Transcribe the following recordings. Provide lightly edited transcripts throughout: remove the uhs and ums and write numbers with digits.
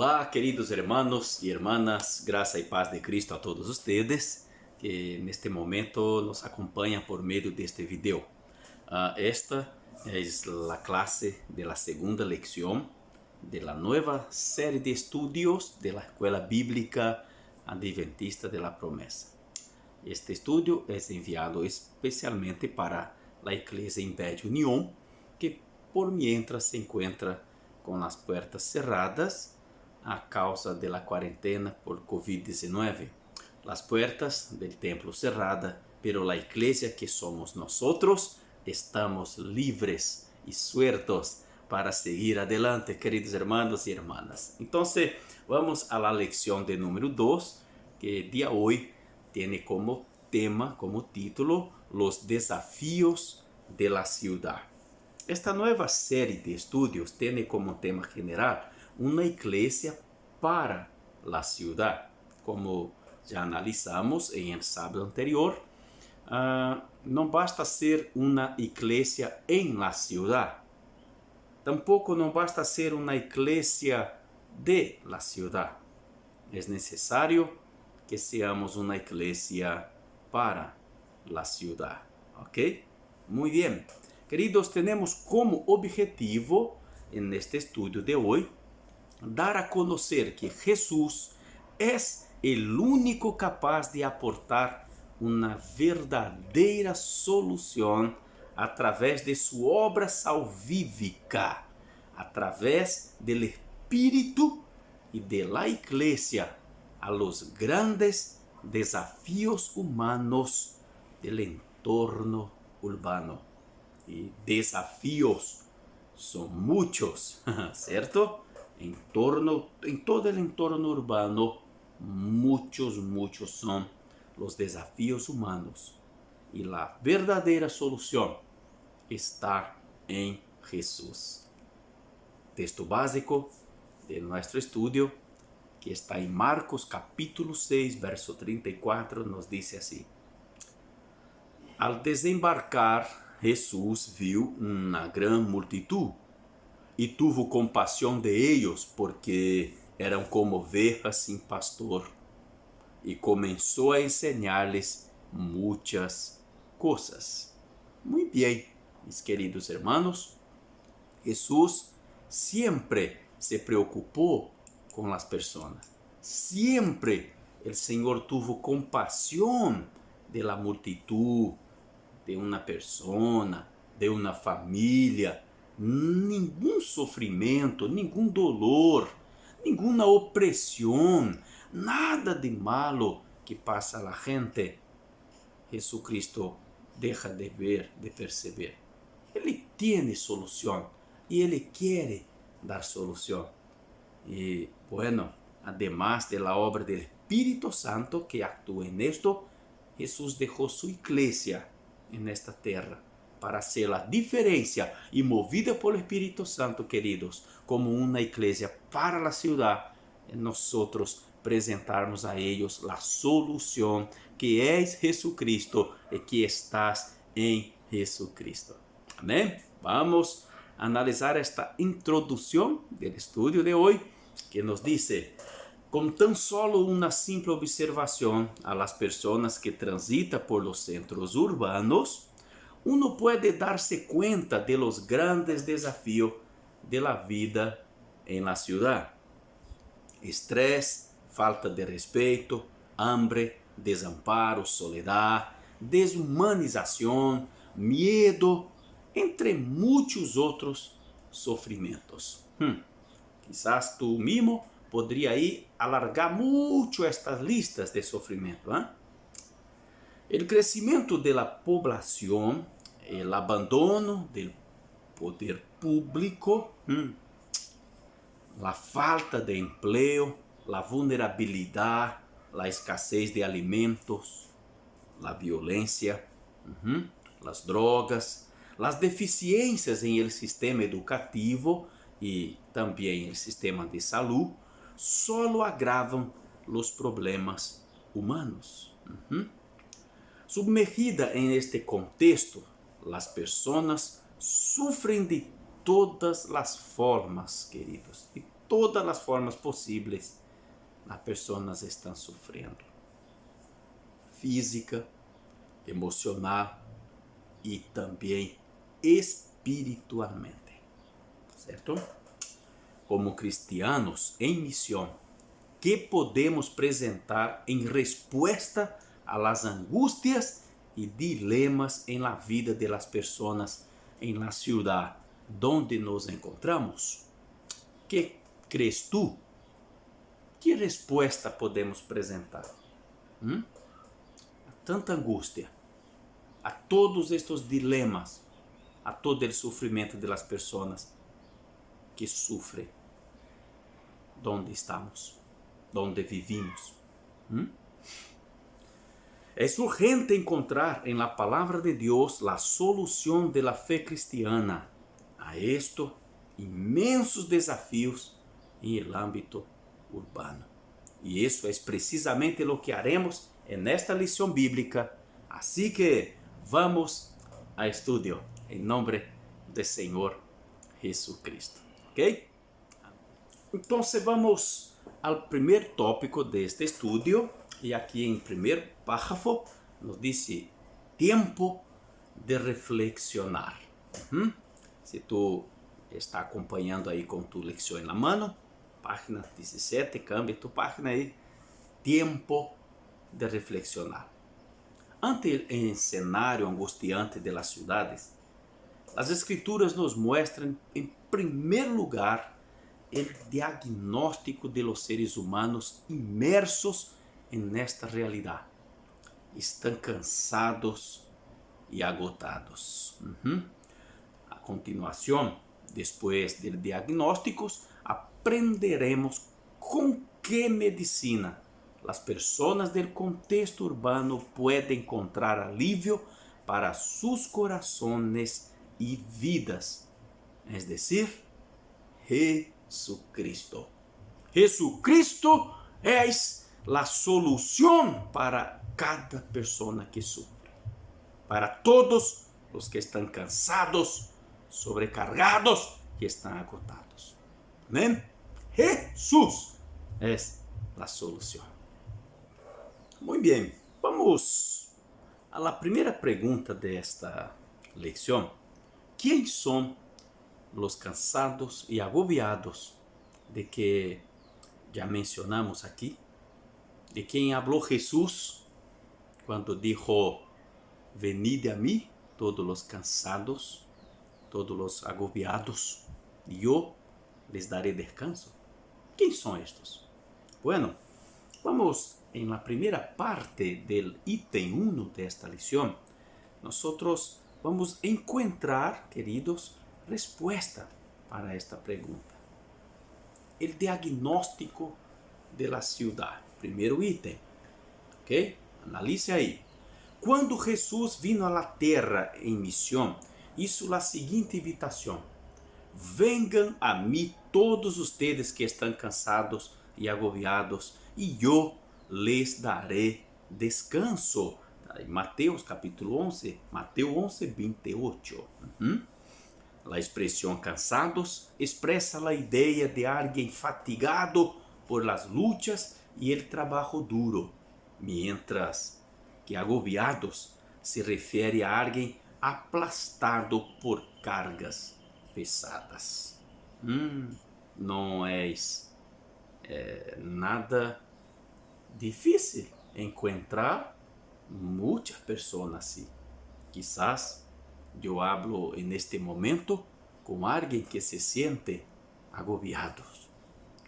Olá, queridos hermanos y hermanas, gracia y paz de Cristo a todos ustedes que en este momento nos acompañan por medio de este video. Esta es la clase de la segunda lección de la nueva serie de estudios de la Escuela Bíblica Adventista de la Promesa. Este estudio es enviado especialmente para la Iglesia en Bella Unión, que por mientras se encuentra con las puertas cerradas a causa de la cuarentena por COVID-19. Las puertas del templo cerradas, pero la iglesia que somos nosotros estamos libres y sueltos para seguir adelante, queridos hermanos y hermanas. Entonces, vamos a la lección de número 2, que el día hoy tiene como tema, como título, los desafíos de la ciudad. Esta nueva serie de estudios tiene como tema general una iglesia para la ciudad. Como ya analizamos en el sábado anterior, no basta ser una iglesia en la ciudad. Tampoco no basta ser una iglesia de la ciudad. Es necesario que seamos una iglesia para la ciudad. ¿Ok? Muy bien. Queridos, tenemos como objetivo en este estudio de hoy dar a conocer que Jesús es el único capaz de aportar una verdadera solución a través de su obra salvífica, a través del Espíritu y de la Iglesia, a los grandes desafíos humanos del entorno urbano. Y desafíos son muchos, ¿cierto? En todo el entorno urbano, muchos son los desafíos humanos. Y la verdadera solución está en Jesús. Texto básico de nuestro estudio, que está en Marcos capítulo 6, verso 34, nos dice así: Al desembarcar, Jesús vio una gran multitud y tuvo compasión de ellos porque eran como ovejas sin pastor, y comenzó a enseñarles muchas cosas. Muy bien, mis queridos hermanos, Jesús siempre se preocupó con las personas. Siempre el Señor tuvo compasión de la multitud, de una persona, de una familia. Ningún sofrimento, ningún dolor, ninguna opresión, nada de malo que pasa a la gente, Jesucristo deja de ver, de perceber. Él tiene solución y Él quiere dar solución. Y bueno, además de la obra del Espíritu Santo que actúa en esto, Jesús dejó su iglesia en esta tierra para hacer la diferencia y movida por el Espíritu Santo, queridos, como una iglesia para la ciudad, nosotros presentarnos a ellos la solución que es Jesucristo y que estás en Jesucristo. Amén. Vamos a analizar esta introducción del estudio de hoy, que nos dice: con tan solo una simple observación a las personas que transitan por los centros urbanos, uno puede darse cuenta de los grandes desafíos de la vida en la ciudad. Estrés, falta de respeto, hambre, desamparo, soledad, deshumanización, miedo, entre muchos otros sufrimientos. Quizás tú mismo podría ir alargar mucho estas listas de sufrimiento. El crecimiento de la población, el abandono del poder público, la falta de empleo, la vulnerabilidad, la escasez de alimentos, la violencia, las drogas, las deficiencias en el sistema educativo y también en el sistema de salud, solo agravan los problemas humanos. Sumergida en este contexto, las personas sufren de todas las formas, queridos, de todas as formas possíveis, as pessoas estão sofrendo. Física, emocional e também espiritualmente. Certo? Como cristianos em missão, que podemos apresentar em resposta a las angústias e dilemas em la vida de las personas em la ciudad donde nos encontramos? Que crees tu? Que resposta podemos apresentar? A tanta angústia, a todos estes dilemas, a todo o sofrimento de las personas que sofrem donde estamos, donde vivimos. Es urgente encontrar en la palabra de Dios la solución de la fe cristiana a estos inmensos desafíos en el ámbito urbano. Y eso es precisamente lo que haremos en esta lección bíblica. Así que vamos a estudio en nombre del Señor Jesucristo. ¿Ok? Entonces vamos al primer tópico de este estudio. Y aquí en primer párrafo nos dice tiempo de reflexionar. Si tú estás acompañando ahí con tu lección en la mano, página 17, cambia tu página ahí. Tiempo de reflexionar. Ante el escenario angustiante de las ciudades, las escrituras nos muestran en primer lugar el diagnóstico de los seres humanos inmersos en esta realidad. Están cansados y agotados. A continuación, después del diagnóstico, aprenderemos con qué medicina las personas del contexto urbano pueden encontrar alivio para sus corazones y vidas. Es decir, Jesucristo. Jesucristo es la solución para cada persona que sufre. Para todos los que están cansados, sobrecargados y están agotados. Amén. Jesús es la solución. Muy bien, vamos a la primera pregunta de esta lección. ¿Quién son los cansados y agobiados de que ya mencionamos aquí? ¿De quién habló Jesús cuando dijo, venid a mí todos los cansados, todos los agobiados, y yo les daré descanso? ¿Quién son estos? Bueno, vamos en la primera parte del ítem 1 de esta lección. Nosotros vamos a encontrar, queridos, respuesta para esta pregunta. El diagnóstico de la ciudad. Primeiro ítem. Ok? Analice aí. Quando Jesus vino a la terra em missão, hizo a seguinte invitação: vengan a mim todos ustedes que estão cansados e agobiados, e eu les daré descanso. Mateus capítulo 11, Mateus 11, 28. La expresión cansados expresa la idea de alguien fatigado por las luchas y el trabajo duro, mientras que agobiados se refiere a alguien aplastado por cargas pesadas. No es nada difícil encontrar muchas personas así. Quizás yo hablo en este momento con alguien que se siente agobiado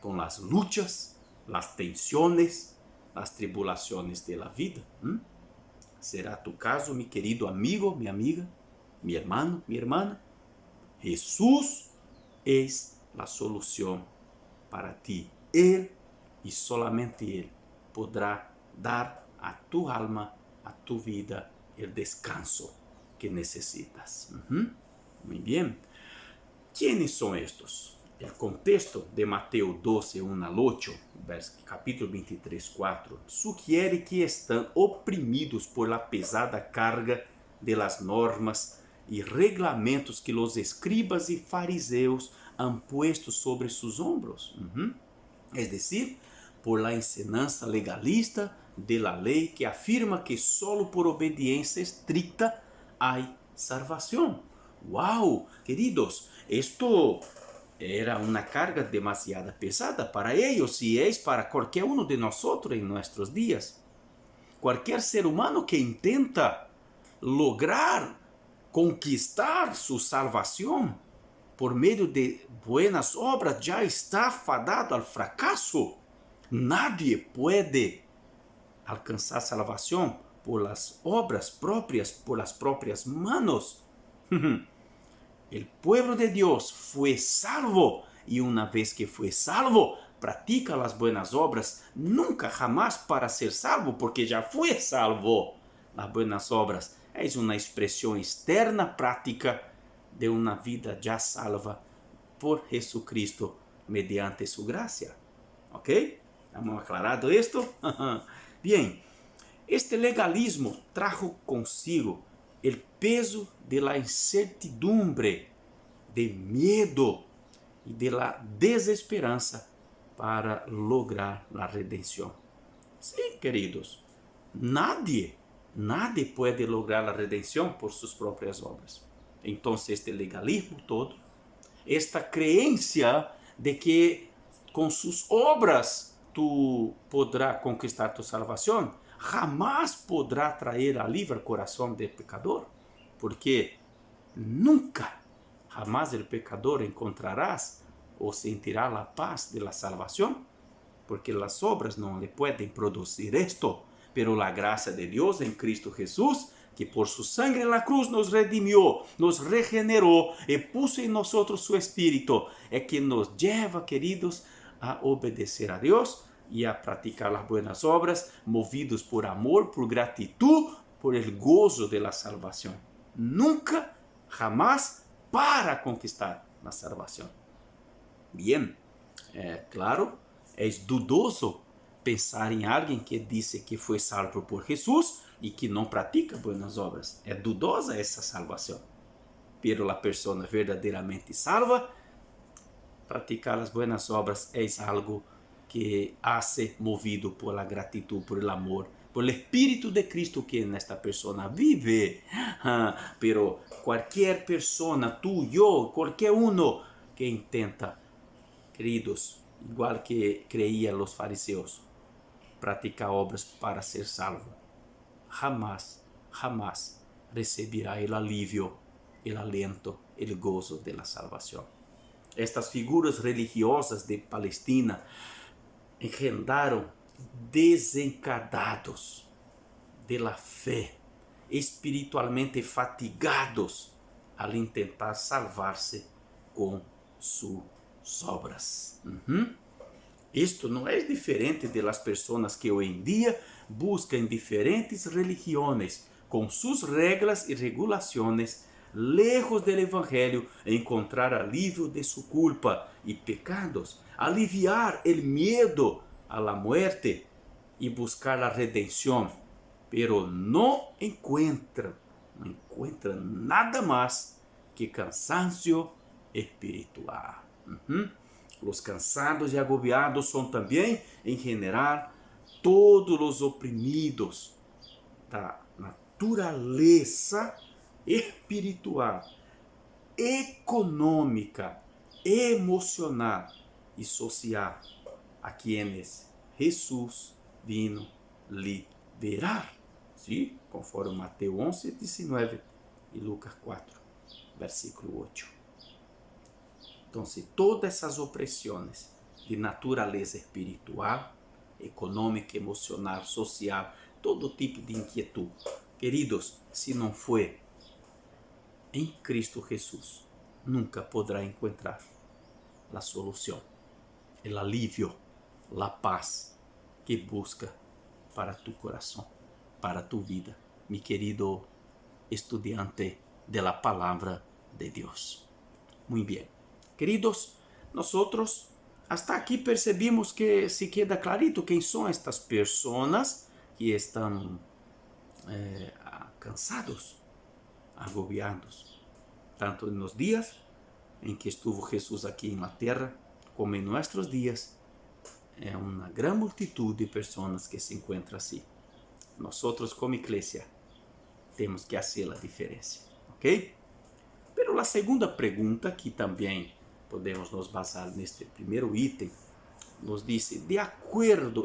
con las luchas, las tensiones, las tribulaciones de la vida. ¿Será tu caso, mi querido amigo, mi amiga, mi hermano, mi hermana? Jesús es la solución para ti. Él y solamente Él podrá dar a tu alma, a tu vida, el descanso que necesitas. Muy bien. ¿Quiénes son estos? El contexto de Mateo 12, 1 al 8, capítulo 23, 4, sugiere que están oprimidos por la pesada carga de las normas y reglamentos que los escribas y fariseos han puesto sobre sus hombros. Es decir, por la enseñanza legalista de la ley que afirma que solo por obediencia estricta hay salvación. ¡Wow! Queridos, esto era una carga demasiado pesada para ellos y es para cualquier uno de nosotros en nuestros días. Cualquier ser humano que intenta lograr conquistar su salvación por medio de buenas obras ya está fadado al fracaso. Nadie puede alcanzar salvación por las obras propias, por las propias manos. El pueblo de Dios fue salvo y una vez que fue salvo, practica las buenas obras, nunca jamás para ser salvo, porque ya fue salvo. Las buenas obras es una expresión externa práctica de una vida ya salva por Jesucristo mediante su gracia. ¿Ok? ¿Hemos aclarado esto? Bien, este legalismo trajo consigo el peso de la incertidumbre, de miedo y de la desesperanza para lograr la redención. Sí, queridos, nadie puede lograr la redención por sus propias obras. Entonces este legalismo todo, esta creencia de que con sus obras tú podrás conquistar tu salvación, jamás podrá traer alivio al corazón del pecador, porque nunca, jamás el pecador encontrarás o sentirá la paz de la salvación, porque las obras no le pueden producir esto, pero la gracia de Dios en Cristo Jesús, que por su sangre en la cruz nos redimió, nos regeneró y puso en nosotros su Espíritu, es que nos lleva, queridos, a obedecer a Dios y a practicar las buenas obras, movidos por amor, por gratitud, por el gozo de la salvación. Nunca, jamás para conquistar la salvación. Bien, claro, es dudoso pensar en alguien que dice que fue salvo por Jesús y que no practica buenas obras. Es dudosa esa salvación. Pero la persona verdaderamente salva, practicar las buenas obras es algo que hace movido por la gratitud, por el amor, por el Espíritu de Cristo que en esta persona vive. Pero cualquier persona, tú, yo, cualquier uno que intenta, queridos, igual que creían los fariseos, practicar obras para ser salvo, jamás recibirá el alivio, el aliento, el gozo de la salvación. Estas figuras religiosas de Palestina engendraron desencantados de la fe, espiritualmente fatigados al intentar salvarse con sus obras. Esto no es diferente de las personas que hoy en día buscan diferentes religiones con sus reglas y regulaciones, lejos del Evangelio, encontrar alivio de su culpa y pecados, aliviar el miedo a la muerte y buscar la redención, pero no encuentran nada más que cansancio espiritual. Los cansados y agobiados son también, en general, todos los oprimidos da naturaleza espiritual, econômica, emocional e social, a quienes Jesús vino liberar, ¿sí? Conforme Mateo 11, 19 y Lucas 4, versículo 8. Entonces, todas esas opresiones de naturaleza espiritual, econômica, emocional, social, todo tipo de inquietud, queridos, se não foi em Cristo Jesús, nunca podrá encontrar a solução, o alívio, a paz que busca para tu coração, para tu vida, mi querido estudiante de la palabra de Dios. Muy bien, queridos, nosotros hasta aquí percebimos que se queda clarito quem são estas personas que estão cansados, agobiados, tanto nos dias em que estuvo Jesus aqui na terra, como em nossos dias, é uma grande multitud de pessoas que se encontram assim. Nós, como igreja, temos que fazer a diferença, ok? Pero a segunda pergunta, que também podemos nos basar neste primeiro item, nos diz: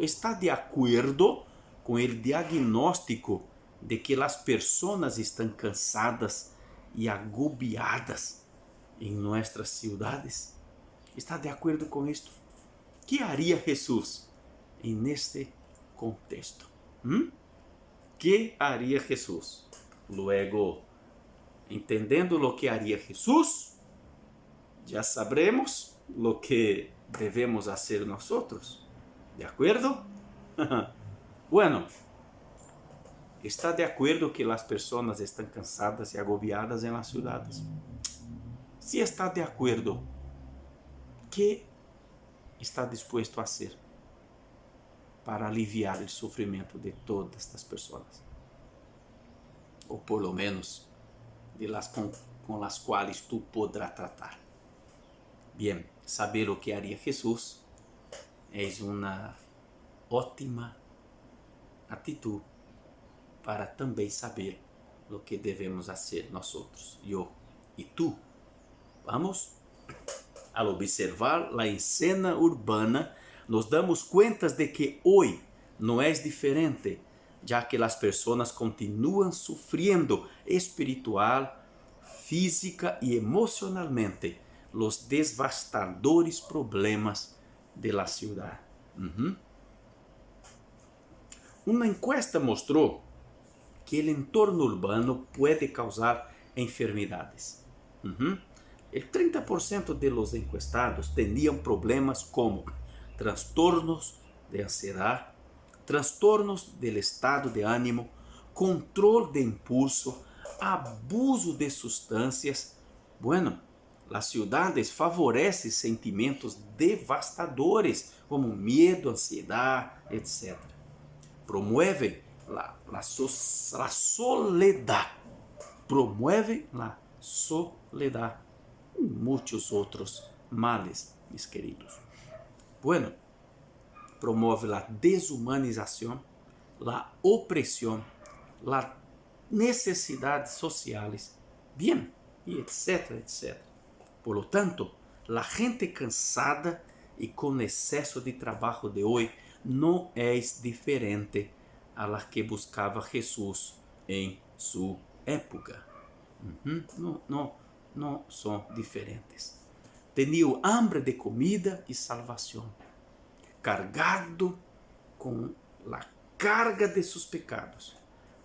está de acordo com o diagnóstico de que as pessoas estão cansadas e agobiadas em nossas cidades? Está de acordo com isto? Que haria Jesus neste contexto? Que haria Jesus? Luego, entendendo o que haria Jesus, já sabremos o que devemos fazer nós. ¿De acordo? Bueno, está de acordo que as pessoas estão cansadas e agobiadas em las cidades? Se está de acordo, que está disposto a fazer para aliviar o sofrimento de todas estas pessoas? Ou por lo menos de las com as quais tu podrás tratar. Bien, saber o que haria Jesus é uma ótima atitude para também saber o que devemos fazer nós outros, eu e tu. Vamos? Al observar a escena urbana, nos damos conta de que hoje não é diferente, já que as pessoas continuam sofrendo espiritual, física e emocionalmente os devastadores problemas de la ciudad. Uma encuesta mostrou que o entorno urbano pode causar enfermidades. El 30% de los encuestados tenían problemas como trastornos de ansiedad, trastornos del estado de ánimo, control de impulso, abuso de sustancias. Bueno, las ciudades favorecen sentimientos devastadores como miedo, ansiedad, etc. Promueven la soledad. Promueven la soledad. Y muchos otros males, mis queridos. Bueno, promueve la deshumanización, la opresión, las necesidades sociales, bien, y etcétera, etcétera. Por lo tanto, la gente cansada y con exceso de trabajo de hoy no es diferente a la que buscaba Jesús en su época. No são diferentes. Tinham hambre de comida e salvação, cargado com a carga de seus pecados,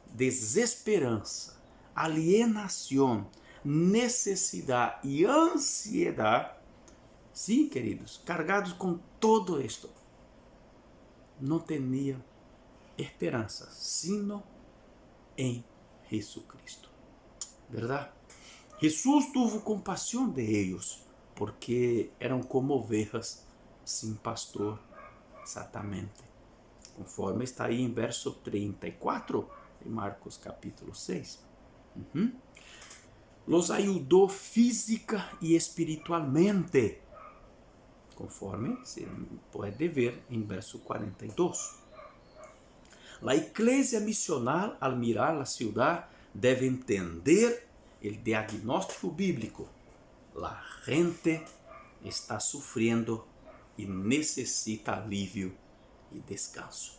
desesperança, alienação, necessidade e ansiedade. Sim, queridos, cargados com todo isto, não tinham esperança, sino em Jesucristo. Verdade? Jesus tuvo compaixão de eles, porque eram como ovelhas sem pastor, exatamente. Conforme está aí em verso 34 de Marcos capítulo 6. Los ajudou física e espiritualmente, conforme se pode ver em verso 42. A igreja missional, al mirar a cidade, deve entender el diagnóstico bíblico. La gente está sufriendo y necesita alivio y descanso.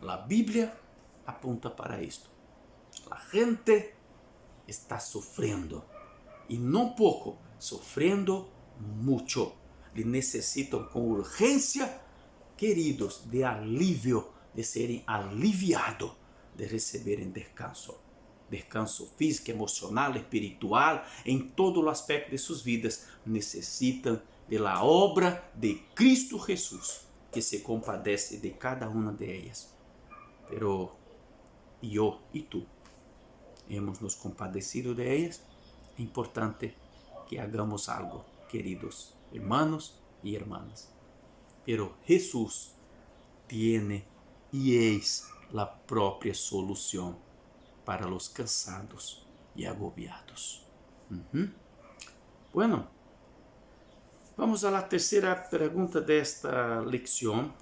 La Biblia apunta para esto. La gente está sufriendo y no poco, sufriendo mucho. Y necesitan con urgencia, queridos, de alivio, de serem aliviados, de receberem descanso. Descanso físico, emocional, espiritual, em todo o aspecto de suas vidas, necessitam da obra de Cristo Jesus, que se compadece de cada uma de elas. Pero eu e tu hemos nos compadecido de elas. É importante que hagamos algo, queridos hermanos e hermanas. Pero Jesus tiene e es a própria solução para los cansados y agobiados. Bueno, Vamos à terceira pergunta desta lección.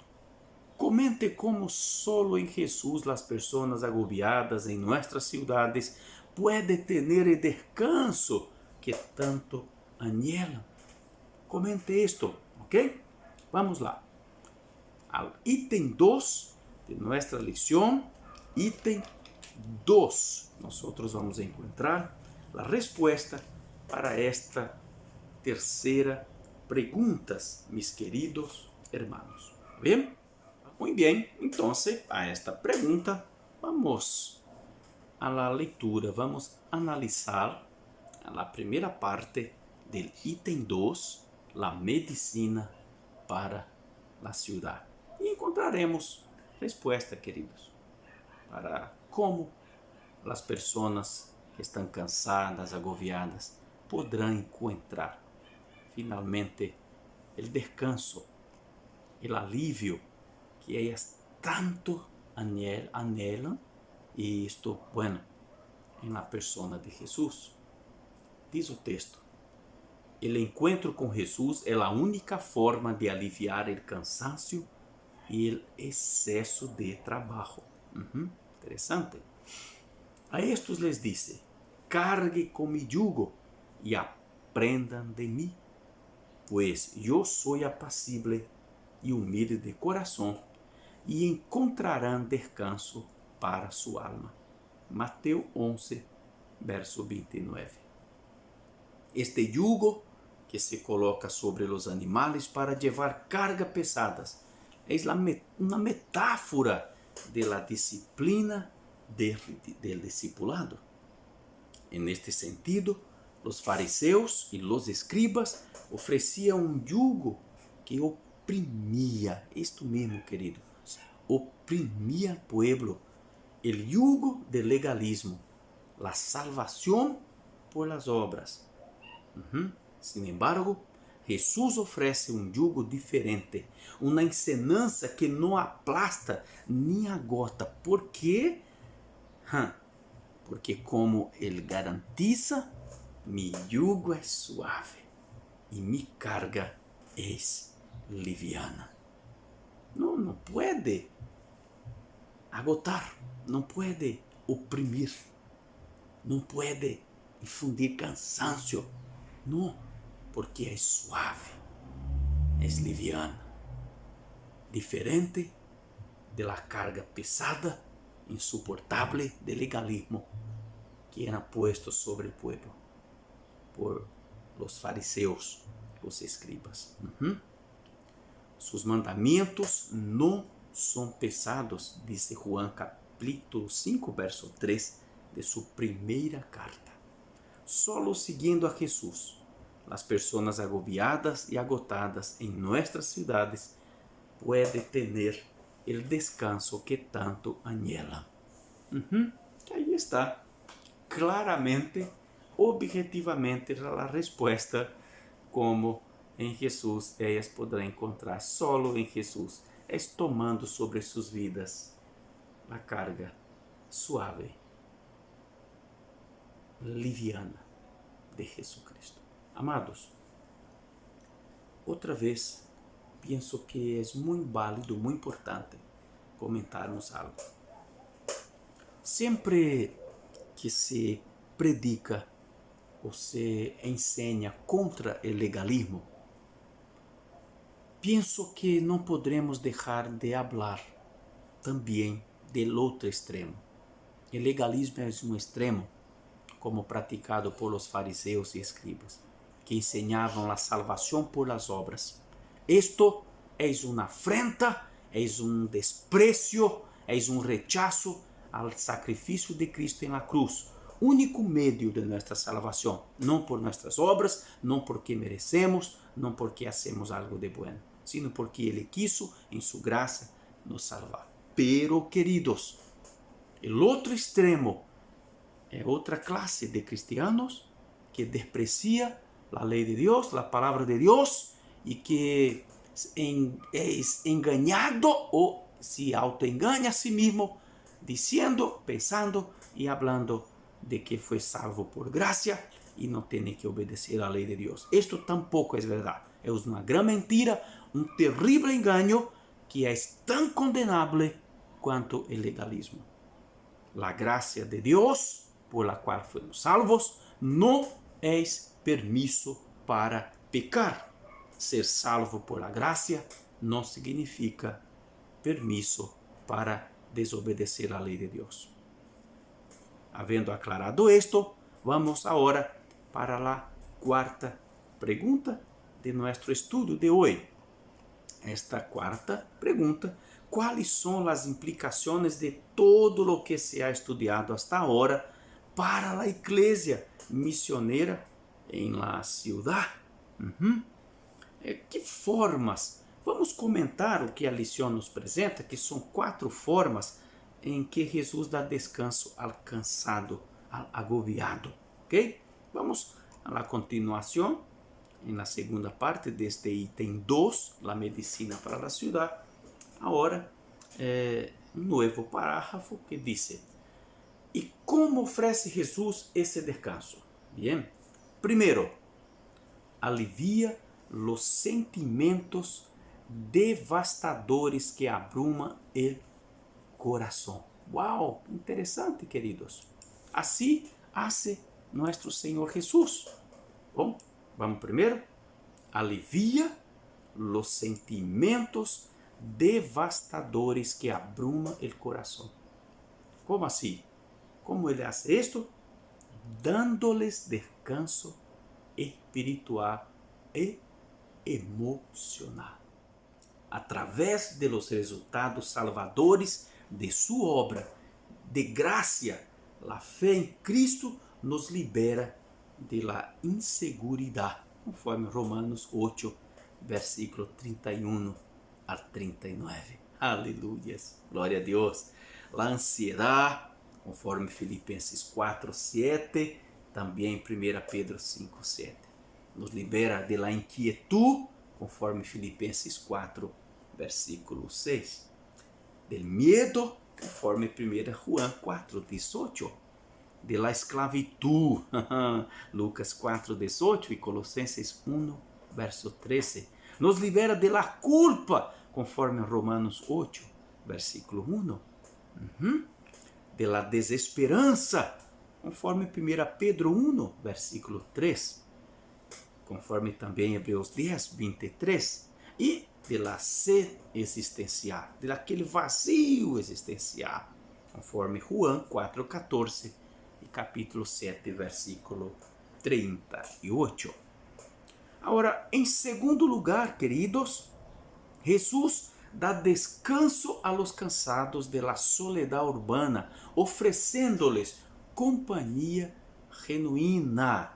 Comente como solo en Jesús las personas agobiadas en nuestras ciudades pueden tener el descanso que tanto anhelan. Comente esto, ¿ok? Vamos lá. Al ítem 2 de nuestra lección, ítem 2, nosotros vamos a encontrar la respuesta para esta tercera pregunta, mis queridos hermanos. ¿Bien? Muy bien, entonces a esta pregunta vamos a la lectura, vamos a analizar la primera parte del ítem 2, la medicina para la ciudad. Y encontraremos respuesta, queridos, para cómo las personas que están cansadas, agobiadas, podrán encontrar finalmente el descanso, el alivio que ellas tanto anhelan, y esto, bueno, en la persona de Jesús. Diz o texto: el encuentro con Jesús es la única forma de aliviar el cansancio y el exceso de trabajo. Interesante. A estos les dice: cargue con mi yugo y aprendan de mí, pues yo soy apacible y humilde de corazón, y encontrarán descanso para su alma. Mateo 11, verso 29. Este yugo que se coloca sobre los animales para llevar cargas pesadas es una metáfora de la disciplina del discipulado. En este sentido, los fariseos y los escribas ofrecían un yugo que oprimía, esto mismo, querido, oprimía al pueblo, el yugo del legalismo, la salvación por las obras. Sin embargo, Jesús ofrece un yugo diferente, una enseñanza que no aplasta ni agota. ¿Por qué? Porque como Él garantiza, mi yugo es suave y mi carga es liviana. No puede agotar, no puede oprimir, no puede infundir cansancio. No, porque es suave, es liviana, diferente de la carga pesada, insoportable del legalismo que era puesto sobre el pueblo por los fariseos, los escribas. Sus mandamientos no son pesados, dice Juan capítulo 5, verso 3 de su primera carta. Solo siguiendo a Jesús, las personas agobiadas y agotadas en nuestras ciudades pueden tener el descanso que tanto anhelan. Ahí está, claramente, objetivamente, la respuesta como en Jesús ellas podrán encontrar. Solo en Jesús es tomando sobre sus vidas la carga suave, liviana de Jesucristo. Amados, outra vez pienso que é muito válido, muito importante comentarmos algo. Sempre que se predica ou se ensina contra o legalismo, pienso que não podremos deixar de falar também do outro extremo. O legalismo é um extremo, como praticado por los fariseos e escribas, que ensinavam a salvação por las obras. Esto é uma afrenta, é um desprecio, é um rechazo al sacrifício de Cristo en la cruz, único medio de nuestra salvación, no por nuestras obras, no porque merecemos, no porque hacemos algo de bueno, sino porque Él quiso en su gracia nos salvar. Pero, queridos, el otro extremo es otra clase de cristianos que desprecia la ley de Dios, la palabra de Dios, y que es engañado o se autoengaña a sí mismo, diciendo, pensando y hablando de que fue salvo por gracia y no tiene que obedecer a la ley de Dios. Esto tampoco es verdad. é uma grande mentira, terrível engano que é tão condenável quanto o legalismo. A graça de Deus, por la qual fomos salvos, não é permisso para pecar. Ser salvo por la gracia não significa permisso para desobedecer a lei de Deus. Havendo aclarado esto, vamos agora para a quarta pergunta de nosso estudo de hoje. Esta quarta pergunta: quais são as implicações de todo o que se ha estudado hasta agora para a igreja missioneira em la ciudad? Que formas? Vamos comentar o que a lição nos apresenta, que são 4 formas em que Jesus dá descanso ao cansado, ao agobiado. Ok? Vamos à continuação, na segunda parte deste item 2, a medicina para a cidade. Agora, um novo parágrafo que diz: e como oferece Jesus esse descanso? Bem, primeiro, alivia os sentimentos devastadores que abrumam o coração. Uau, interessante, queridos. Assim hace nosso Senhor Jesus. Bom, vamos primeiro. Alivia os sentimentos devastadores que abrumam o coração. Como assim? Como ele faz isto? Dándoles descanso espiritual e emocional, através de los resultados salvadores de sua obra de graça. A fé em Cristo nos libera de la inseguridade, conforme Romanos 8, versículo 31 a 39. Aleluias, glória a Deus. A ansiedade, conforme Filipenses 4, 7, também 1 Pedro 5, 7. Nos libera de la inquietud, conforme Filipenses 4, versículo 6. Del miedo, conforme 1 Juan 4, 18. De la esclavitud, Lucas 4, 18 e Colossenses 1, verso 13. Nos libera de la culpa, conforme Romanos 8, versículo 1. De la desesperança, conforme 1 Pedro 1, versículo 3. Conforme também Hebreus 10, 23. E de la sed existencial, de aquele vazio existencial, conforme Juan 4, 14 e capítulo 7, versículo 38. Agora, em segundo lugar, queridos, Jesus dá descanso a los cansados de la soledad urbana, oferecendo-lhes companhia genuína.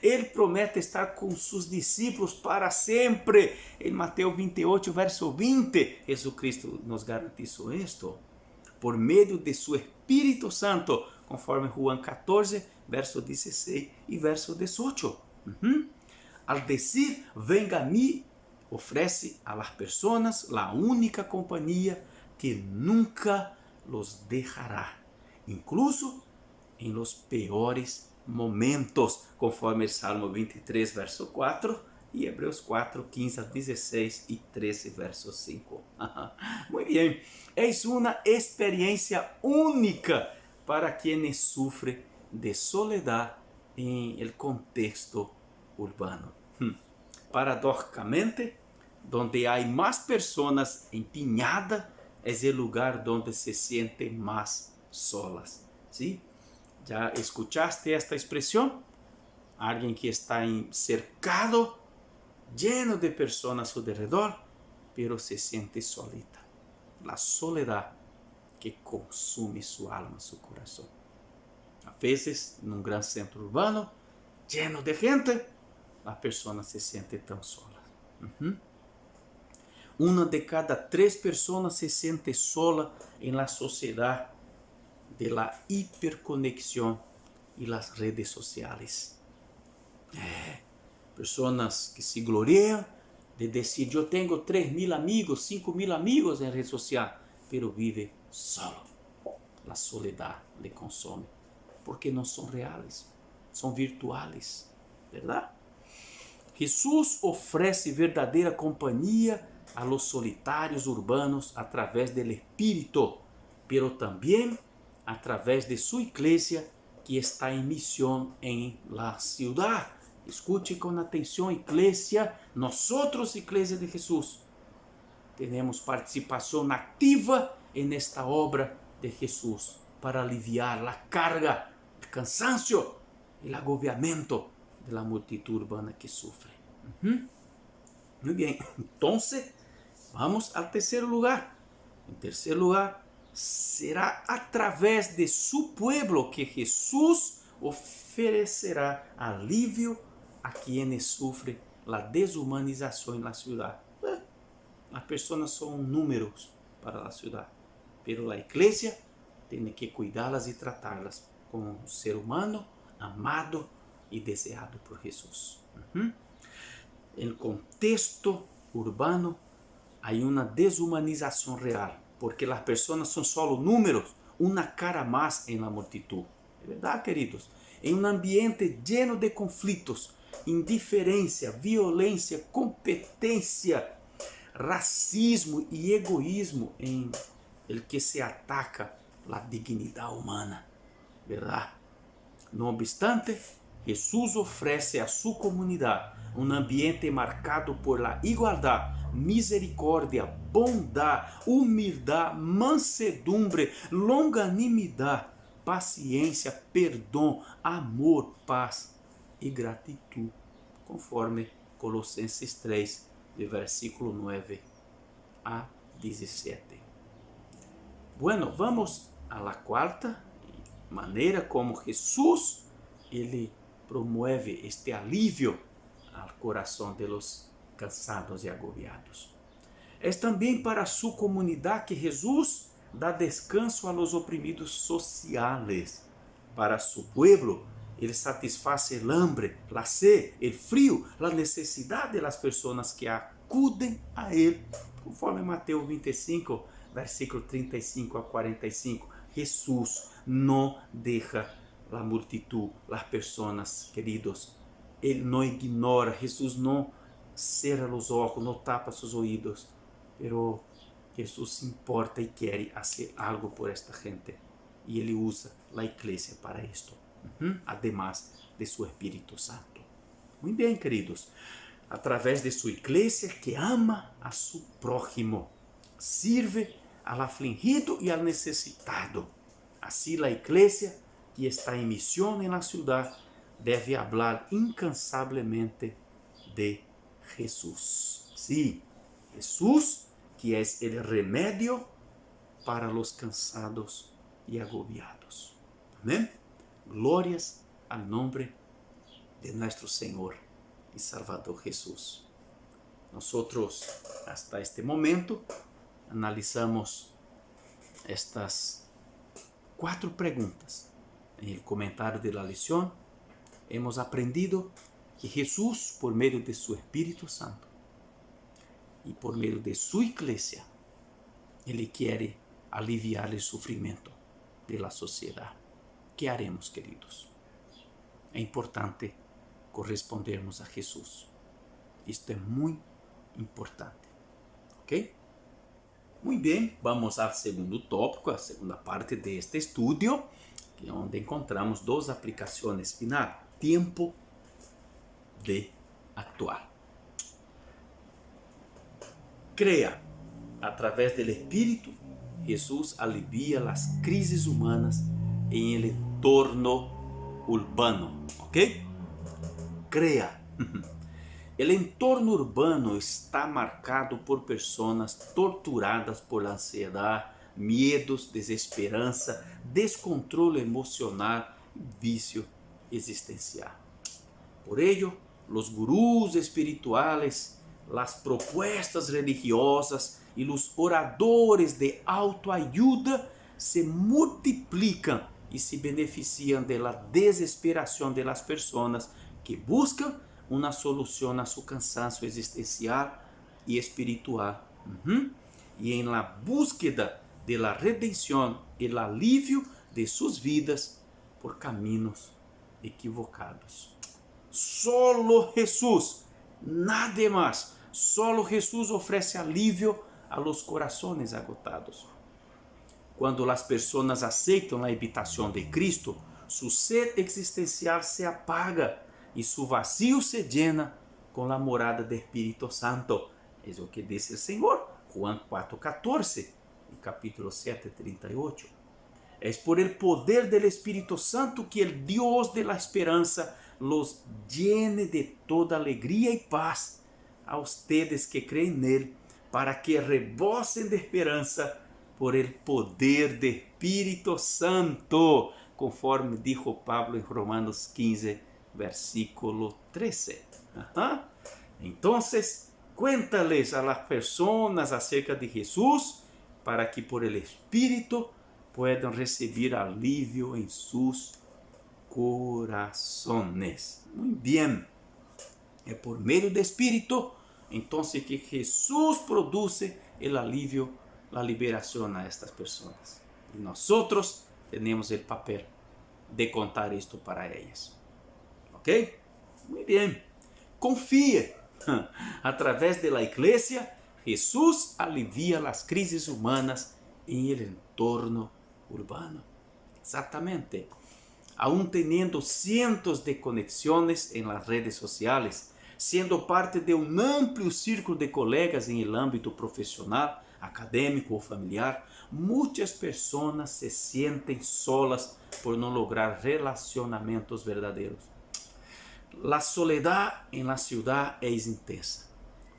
Ele promete estar com seus discípulos para sempre. Em Mateus 28, verso 20, Jesucristo nos garantizou isto por meio de seu Espírito Santo, conforme Juan 14, verso 16 e verso 18. Al decir, venga a mí, ofrece a las personas la única companhia que nunca los dejará, incluso em los peores momentos, conforme o Salmo 23, verso 4 e Hebreus 4, 15 a 16 e 13, verso 5. Muito bem, é uma experiência única para quienes sufren de soledad em el contexto urbano. Paradójicamente, donde há mais pessoas empenhadas, é o lugar donde se sienten mais solas. ¿Sí? ¿Ya escuchaste esta expressão? Alguém que está cercado, lleno de pessoas a seu redor, pero se siente solita. La soledad que consume sua alma, seu coração. A vezes, num grande centro urbano, lleno de gente, as pessoas se sentem tão solas. Uma de cada 3 pessoas se sente sola em la sociedade de la hiperconexión e las redes sociais. Pessoas que se gloriam de dizer, eu tenho 3.000 amigos, 5.000 amigos em rede social, pero vive solo. La soledad le consome, porque não são reais, são virtuais, verdade? Jesús ofrece verdadeira companhia a los solitarios urbanos a través del Espíritu, pero también a través de su iglesia que está en misión en la ciudad. Escute con atención, iglesia. Nosotros, iglesia de Jesús, tenemos participación activa en esta obra de Jesús para aliviar la carga, el cansancio, el agobiamiento de la multitud urbana que sufre. Muy bien, entonces vamos al tercer lugar. En tercer lugar, será a través de su pueblo que Jesús oferecerá alivio a quienes sufren la deshumanización en la ciudad. Las personas son números para la ciudad, pero la iglesia tiene que cuidarlas y tratarlas como un ser humano amado y deseado por Jesús. En el contexto urbano hay una deshumanización real, porque las personas son solo números, una cara más en la multitud. ¿Es verdad, queridos? En un ambiente lleno de conflictos, indiferencia, violencia, competencia, racismo y egoísmo en el que se ataca la dignidad humana, ¿verdad? No obstante, Jesús ofrece a su comunidad un ambiente marcado por la igualdad, misericordia, bondad, humildad, mansedumbre, longanimidad, paciencia, perdón, amor, paz y gratitud, conforme Colosenses 3, de versículo 9 a 17. Bueno, vamos a la cuarta manera como Jesús ele promueve este alivio al corazón de los cansados y agobiados. Es también para su comunidad que Jesús da descanso a los oprimidos sociales. Para su pueblo, ele satisface el hambre, la sed, el frío, la necesidad de las personas que acuden a él, conforme Mateo 25, versículo 35 a 45. Jesús no deja la multitud, las personas, queridos. Él no ignora, Jesús no cierra los ojos, no tapa sus oídos, pero Jesús se importa y quiere hacer algo por esta gente. Y Él usa la iglesia para esto, además de su Espíritu Santo. Muy bien, queridos. A través de su iglesia que ama a su prójimo, sirve al afligido y al necesitado. Así la iglesia que está en misión en la ciudad debe hablar incansablemente de Jesús. Sí, Jesús que es el remedio para los cansados y agobiados. Amén. Glorias al nombre de nuestro Señor y Salvador Jesús. Nosotros hasta este momento analizamos estas 4 preguntas. En el comentario de la lección hemos aprendido que Jesús, por medio de su Espíritu Santo y por medio de su iglesia, Él quiere aliviar el sufrimiento de la sociedad. ¿Qué haremos, queridos? Es importante correspondernos a Jesús. Esto es muy importante. ¿Ok? Muy bien, vamos al segundo tópico, a segunda parte de este estudio, que es donde encontramos 2 aplicaciones finales. Tiempo de actuar. Crea, a través del Espíritu, Jesús alivia las crisis humanas en el entorno urbano. ¿Ok? Crea. El entorno urbano está marcado por personas torturadas por la ansiedad, miedos, desesperanza, descontrol emocional y vicio existencial. Por ello, los gurús espirituales, las propuestas religiosas y los oradores de autoayuda se multiplican y se benefician de la desesperación de las personas que buscan una solución a su cansancio existencial y espiritual. Y en la búsqueda de la redención y el alivio de sus vidas por caminos equivocados. Solo Jesús Nada más. Solo Jesús ofrece alivio a los corazones agotados. Cuando las personas aceitam la invitación de Cristo, su sed existencial se apaga y su vacío se llena con la morada del Espíritu Santo. Es lo que dice el Señor, Juan 4:14 y capítulo 7:38. Es por el poder del Espíritu Santo que el Dios de la esperanza los llene de toda alegría y paz a ustedes que creen en Él, para que rebosen de esperanza por el poder del Espíritu Santo, conforme dijo Pablo en Romanos 15, versículo 13. Entonces, cuéntales a las personas acerca de Jesús, para que por el Espíritu puedan recibir alivio en sus corazones. Muy bien. É por meio do Espírito, então, que Jesus produz o alívio, a liberação a estas pessoas. E nós temos o papel de contar isto para elas. Ok? Muito bem. Confie. Através da igreja, Jesus alivia as crises humanas em el entorno urbano. Exatamente. Aún teniendo cientos de conexiones en las redes sociales, siendo parte de un amplio círculo de colegas en el ámbito profesional, académico o familiar, muchas personas se sienten solas por no lograr relacionamientos verdaderos. La soledad en la ciudad es intensa.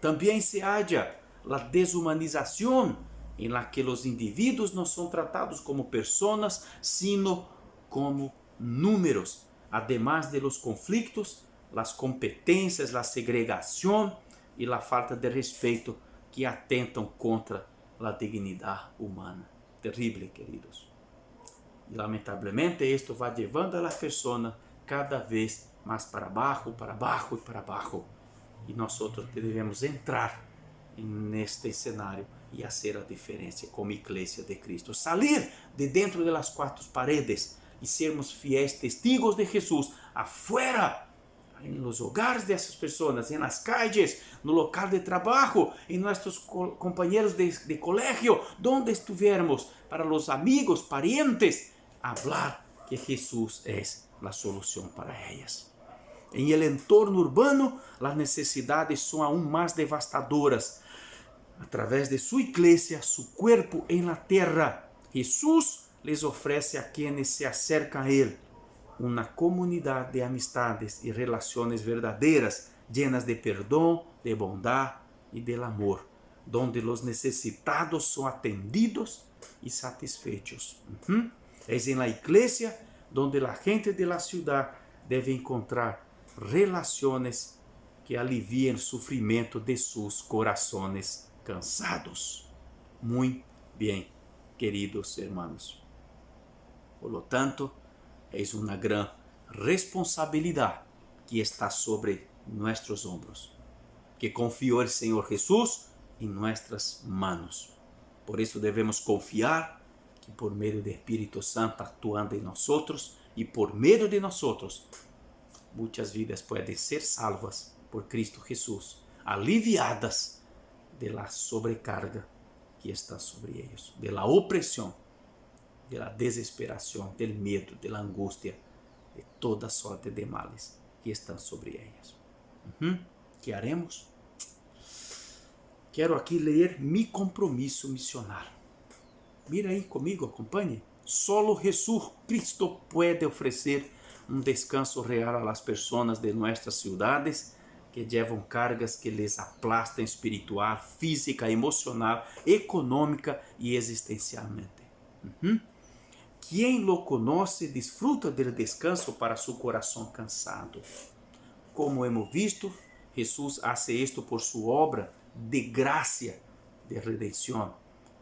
También se halla la deshumanización en la que los individuos no son tratados como personas, sino como números, además de los conflictos, las competencias, la segregación y la falta de respeto que atentan contra la dignidad humana. Terrible, queridos. Y lamentablemente esto va llevando a las personas cada vez más para abajo y para abajo. Y nosotros debemos entrar en este escenario y hacer la diferencia como iglesia de Cristo. Salir de dentro de las cuatro paredes y sermos fieles testigos de Jesús afuera, en los hogares de esas personas, en las calles, en el local de trabajo, en nuestros compañeros de colegio, donde estuviéramos, para los amigos, parientes, hablar que Jesús es la solución para ellas. En el entorno urbano, las necesidades son aún más devastadoras. A través de su iglesia, su cuerpo en la tierra, Jesús les ofrece a quienes se acercan a Él una comunidad de amistades y relaciones verdaderas, llenas de perdón, de bondad y del amor, donde los necesitados son atendidos y satisfechos. Es en la iglesia donde la gente de la ciudad debe encontrar relaciones que alivien el sufrimiento de sus corazones cansados. Muy bien, queridos hermanos. Por lo tanto, es una gran responsabilidad que está sobre nuestros hombros, que confió el Señor Jesús en nuestras manos. Por eso debemos confiar que por medio del Espíritu Santo actuando en nosotros y por medio de nosotros, muchas vidas pueden ser salvas por Cristo Jesús, aliviadas de la sobrecarga que está sobre ellos, de la opresión, de la desesperación, del miedo, de la angustia, de toda sorte de males que están sobre ellas. ¿Qué haremos? Quiero aquí leer mi compromiso misional. Mira aí comigo, acompanhe. Solo Jesús Cristo puede ofrecer un descanso real a las personas de nuestras ciudades que llevan cargas que les aplastan espiritual, física, emocional, económica y existencialmente. Quien lo conoce disfruta del descanso para su corazón cansado. Como hemos visto, Jesús hace esto por su obra de gracia de redención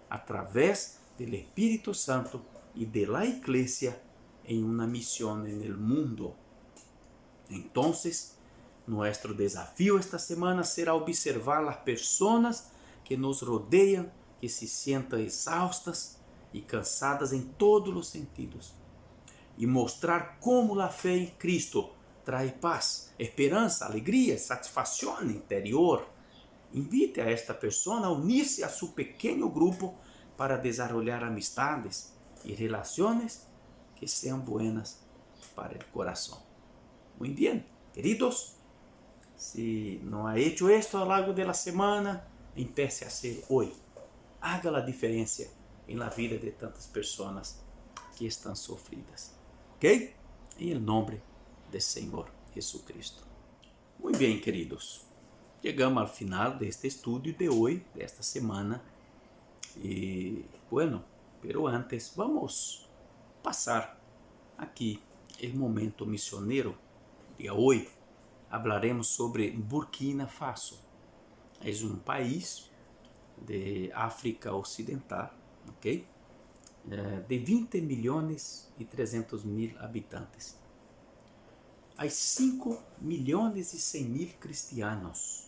a través del Espíritu Santo y de la Iglesia en una misión en el mundo. Entonces, nuestro desafío esta semana será observar las personas que nos rodean, que se sientan exhaustas y cansadas en todos los sentidos, y mostrar cómo la fe en Cristo trae paz, esperança, alegria, satisfação interior. Invite a esta persona a unir-se a su pequeno grupo para desarrollar amistades y relaciones que sean buenas para el corazón. Muy bien, queridos, si no ha hecho esto a lo largo de la semana, empiece a hacer hoy. Haga la diferencia en la vida de tantas personas que están sufridas. ¿Ok? En el nombre del Señor Jesucristo. Muy bien, queridos. Chegamos ao final deste estudo de hoje, desta semana. E, bueno, pero antes, vamos passar aqui o momento missioneiro de hoje. Hablaremos sobre Burkina Faso. É país de África Ocidental, ok? De 20 milhões e 300 mil habitantes. Há 5 milhões e 100 mil cristianos.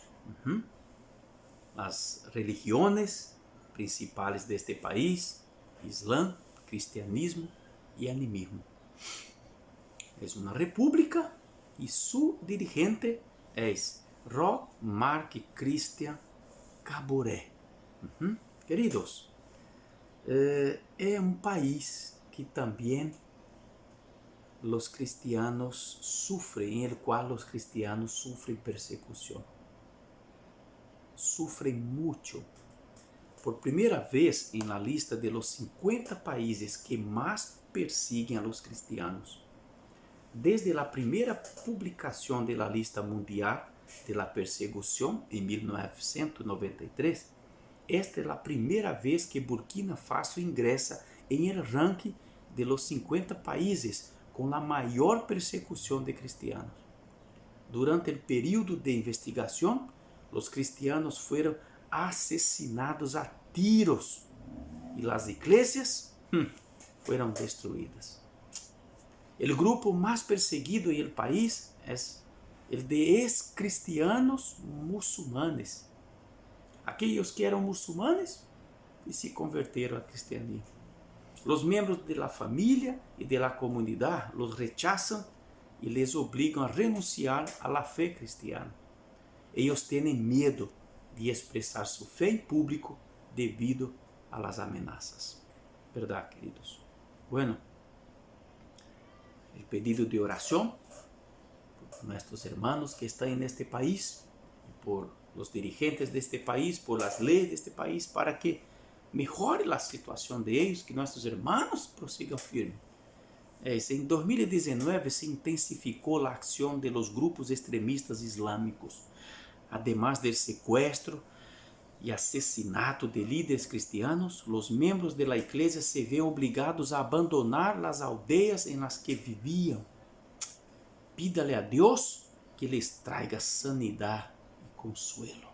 As religiões principais deste país: Islã, cristianismo e animismo. É uma república e seu dirigente é Roch Marc Christian Kabore. Queridos, é país que também os cristianos sofrem, em el qual os cristianos sofrem persecução. Sofrem muito. Por primeira vez em la lista de los 50 países que mais persiguen a los cristianos. Desde a primeira publicação de la lista mundial de la persecução em 1993, esta é a primeira vez que Burkina Faso ingressa em el ranking de los 50 países com a maior persecução de cristianos. Durante o período de investigação, os cristianos foram assassinados a tiros e as igrejas foram destruídas. O grupo mais perseguido em el país é o de ex-cristianos muçulmanes. Aqueles que eram muçulmanes e se converteram ao cristianismo. Os membros da família e da comunidade los rechazam e les obrigam a renunciar à la fé cristiana. Eles têm medo de expressar sua fé em público devido a las amenazas. ¿Verdad, queridos? Bueno, el pedido de oración por nuestros hermanos que están en este país, por los dirigentes de este país, por las leyes de este país, para que mejore la situación de ellos, que nuestros hermanos prosigan firme. En 2019 se intensificó la acción de los grupos extremistas islámicos, además del secuestro y asesinato de líderes cristianos. Los miembros de la iglesia se ven obligados a abandonar las aldeas en las que vivían. Pídale a Dios que les traiga sanidad y consuelo.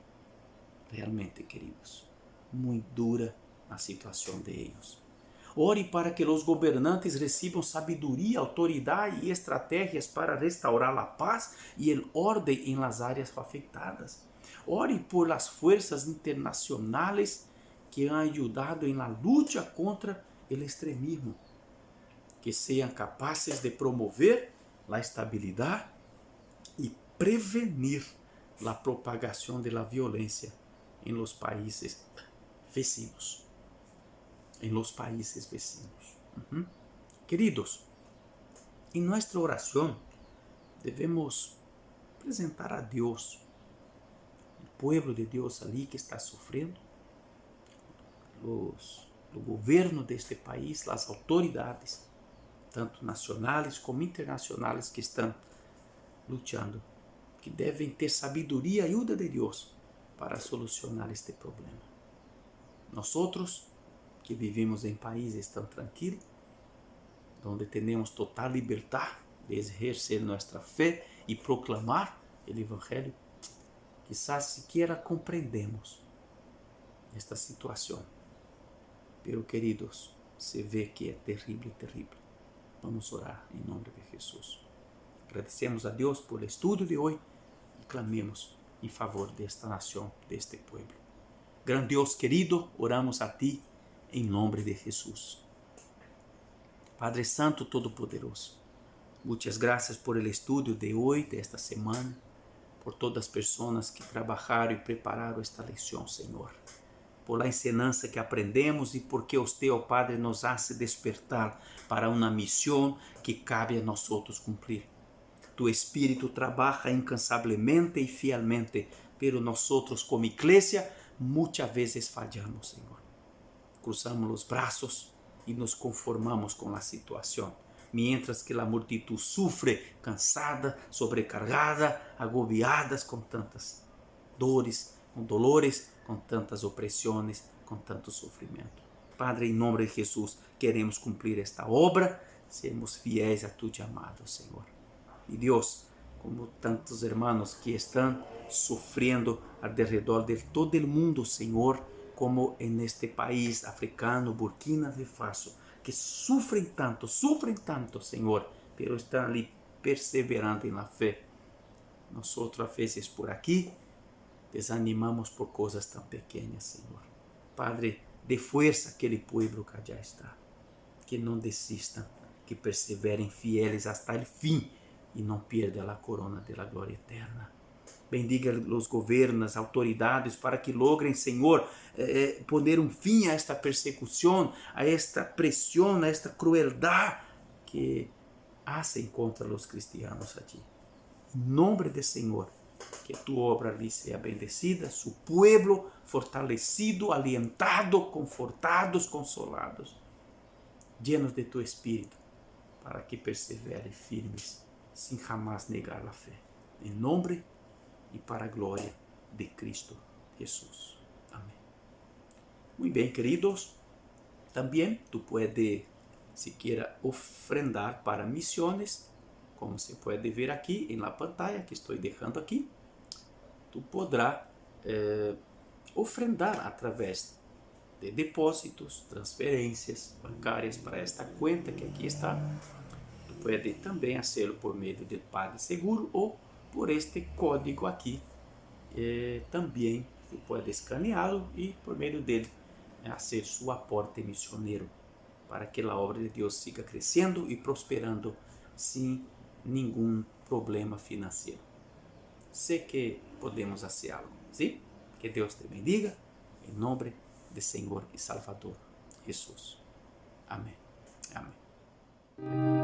Realmente, queridos, muy dura a situação de ellos. Ore para que os governantes recebam sabedoria, autoridade e estratégias para restaurar a paz e o ordem em las áreas afetadas. Ore por las fuerzas internacionales que han ayudado en la lucha contra el extremismo, que sean capaces de promover la estabilidad y prevenir la propagación de la violencia en los países vecinos. Queridos, en nuestra oración debemos presentar a Dios el pueblo de Dios ali que está sufriendo, o governo deste país, as autoridades, tanto nacionais como internacionais, que estão lutando, que devem ter sabedoria e ajuda de Deus para solucionar este problema. Nós que vivimos em países tão tranquilos, onde temos total liberdade de exercer nossa fé e proclamar o Evangelho, quizás siquiera compreendemos esta situação. Pero, queridos, se vê que é terrível, terrível. Vamos orar em nome de Jesus. Agradecemos a Deus por o estudo de hoje e clamemos em favor desta nação, deste pueblo. Gran Deus querido, oramos a Ti em nome de Jesus. Padre Santo Todo-Poderoso, Muchas gracias por el estudio de hoy, de esta semana, por todas as pessoas que trabalharam e prepararam esta lição, Senhor. Por la ensinança que aprendemos e porque usted, oh Padre, nos hace despertar para uma missão que cabe a nós cumprir. Tu Espírito trabalha incansavelmente e fielmente, pero nós como igreja muitas vezes falhamos, Senhor. Cruzamos os braços e nos conformamos com a situação, mientras que a multitud sufre, cansada, sobrecargada, agobiadas com tantas dores, com dolores, com tantas opressões, com tanto sofrimento. Padre, em nome de Jesus, queremos cumprir esta obra, sermos fiéis a tu chamado, Senhor. E Deus, como tantos hermanos que estão sofrendo alrededor de todo o mundo, Senhor, como en este país africano, Burkina Faso, que sufren tanto, Senhor, pero estão ali perseverando na fé. Nós, às vezes, por aqui, desanimamos por coisas tão pequenas, Senhor. Padre, dê força àquele povo que já está, que não desistam, que perseverem fieles hasta o fim e não percam a corona da glória eterna. Bendiga os governos, as autoridades, para que logrem, Senhor, poner fim a esta persecução, a esta pressão, a esta crueldade que hacen contra os cristianos allí. Em nome do Senhor, que tu obra ali seja bendecida, su pueblo fortalecido, alientado, confortados, consolados, llenos de tu Espírito, para que persevere firmes, sem jamais negar a fé. Em nome e para a glória de Cristo Jesus. Amém. Muito bem, queridos. Também tu puedes, se queira, ofrendar para missões, como se pode ver aqui em la pantalla que estou deixando aqui. Tu poderás ofrendar através de depósitos, transferências bancárias para esta conta que aqui está. Tu puedes também fazê-lo por meio de PagSeguro ou por este código aqui. Também você pode escaneá-lo e por meio dele fazer seu aporte missioneiro para que a obra de Deus siga crescendo e prosperando sem nenhum problema financeiro. Sei que podemos fazer algo, sim? Que Deus te bendiga, em nome do Senhor e Salvador Jesus. Amém. Amém.